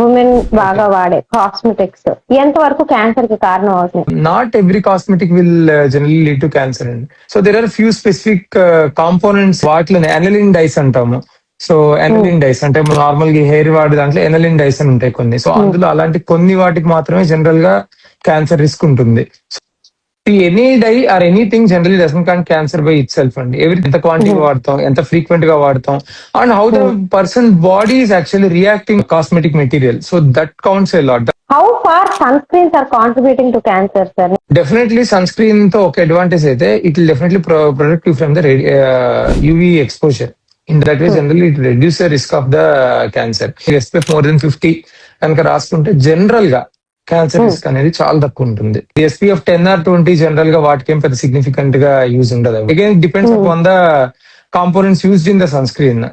Women బాగా వాడే cosmetics ఎంత వరకు క్యాన్సర్ కి కారణం అవుతుంది? Not every cosmetic will generally lead to cancer అండి. So there are few specific components వాటిలోనే ఎనలిన్ డైస్ అంటాము. సో ఎనలిన్ డైస్ అంటే నార్మల్ గా హెయిర్ వాడే దాంట్లో ఎనలిన్ డైస్ అని ఉంటాయి కొన్ని. సో అందులో అలాంటి కొన్ని వాటికి మాత్రమే జనరల్ గా క్యాన్సర్ రిస్క్ ఉంటుంది. Any dye or anything generally doesn't can cancer by itself అండి. ఎంత క్వాంటిటీ వాడతాం, ఎంత ఫ్రీక్వెంట్ గా వాడతాం, and how the person body is actually reacting cosmetic material. So that counts a lot. How far sunscreens are contributing to cancer, sir? Definitely sunscreen తో ఒక advantage అయితే it will definitely protect you from the UV exposure. In that way generally it reduce the risk of the cancer. SPF more than 50 కనుక రాసుకుంటే general గా cancer risk అనేది చాలా తక్కువ ఉంటుంది. ఎస్పీఎఫ్ 10 or 20 జనరల్ గా వాటికి ఏం పెద్ద సిగ్నిఫికెంట్ గా యూజ్ ఉండదు. Again depends upon the components used in the sun screen.